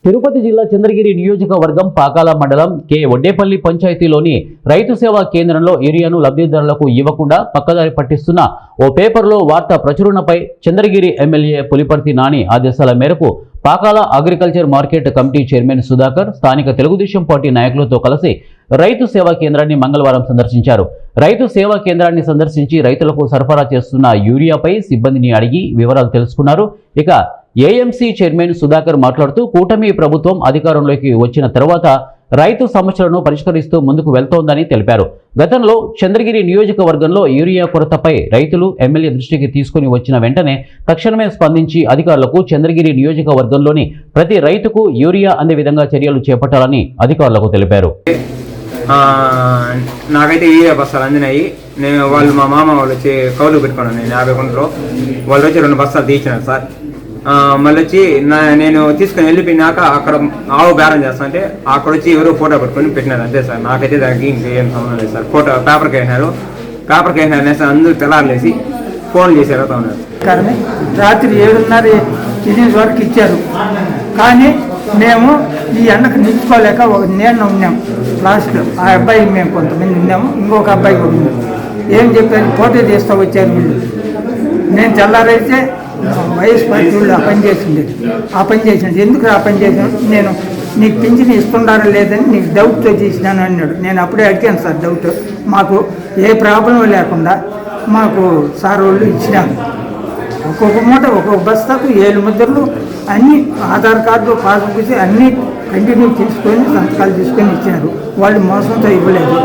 తిరుపతి జిల్లా చంద్రగిరి నియోజకవర్గం పాకాల మండలం కె వడ్డేపల్లి పంచాయతీలోని రైతు సేవా కేంద్రంలో యూరియాను లబ్ధిదారులకు ఇవ్వకుండా పక్కదారి పట్టిస్తున్న ఓ పేపర్లో వార్త ప్రచురణపై చంద్రగిరి ఎమ్మెల్యే పులిపర్తి నాని ఆదేశాల మేరకు Pakala agriculture market committee chairman Sudhakar స్థానిక తెలుగుదేశం పార్టీ నాయకులతో కలిసి రైతు సేవా కేంద్రాన్ని మంగళవారం సందర్శించారు. రైతు సేవా కేంద్రాన్ని సందర్శించి రైతులకు సరఫరా చేస్తున్న యూరియాపై సిబ్బందిని అడిగి వివరాలు తెలుసుకున్నారు. ఇక ఏఎంసీ చైర్మన్ సుధాకర్ మాట్లాడుతూ కూటమి ప్రభుత్వం అధికారంలోకి వచ్చిన తర్వాత రైతు సమస్యలను పరిష్కరిస్తూ ముందుకు వెళ్తోందని తెలిపారు. గతంలో చంద్రగిరి నియోజకవర్గంలో యూరియా కొరతపై రైతులు ఎమ్మెల్యే దృష్టికి తీసుకుని వచ్చిన వెంటనే తక్షణమే స్పందించి అధికారులకు చంద్రగిరి నియోజకవర్గంలోని ప్రతి రైతుకు యూరియా అందే విధంగా చర్యలు చేపట్టాలని అధికారులకు తెలిపారు. నాకైతే యూరియా బస్తాలు అందినాయి. నేను మా మామ వాళ్ళు వచ్చి కౌలు పెట్టుకున్నాను. నేను 50 గుంటలు వాళ్ళు వచ్చి 2 బస్తాలు తీసినారు సార్. మళ్ళీ వచ్చి నేను తీసుకుని వెళ్ళిపోయినాక అక్కడ ఆవు బేరం చేస్తా అంటే అక్కడ వచ్చి ఎవరో ఫోటో పెట్టుకొని పెట్టినారు అంతే సార్. నాకైతే దానికి ఇంకేం సంబంధం లేదు సార్. ఫోటో పేపర్కి వేసినారు అనేసి అందరూ తెల్లారలేసి ఫోన్లు చేసి అడుగుతా ఉన్నారు. కానీ రాత్రి 7:30 వరకు ఇచ్చారు. కానీ మేము ఈ ఎండకు నిలుచుకోలేక ఒక నేను ఉన్నాం. లాస్ట్లో ఆ అబ్బాయి మేము కొంతమంది ఉన్నాము, ఇంకొక అబ్బాయి కూడా ఉన్నాం. ఏం చెప్పారు, ఫోటో తీస్తూ వచ్చారు వీళ్ళు. నేను తెల్లారైతే వైఎస్ పార్టీలు ఆ పని చేసింది. ఎందుకు ఆ పని చేసాను, నేను నీకు పింఛన్ ఇస్తున్నారా లేదని నీకు డౌట్తో చేసినాను అన్నాడు. నేను అప్పుడే అడిగాను సార్ డౌట్. మాకు ఏ ప్రాబ్లం లేకుండా మాకు సార్ వాళ్ళు ఇచ్చినారు. ఒక్కొక్క మూట ఒక్కొక్క బస్తాకు 7 ముద్రలు అన్నీ ఆధార్ కార్డు పాస్బుక్ అన్నీ కంటిన్యూ తీసుకొని సంతకాలు తీసుకొని ఇచ్చినారు. వాళ్ళు మోసంతో ఇవ్వలేదు.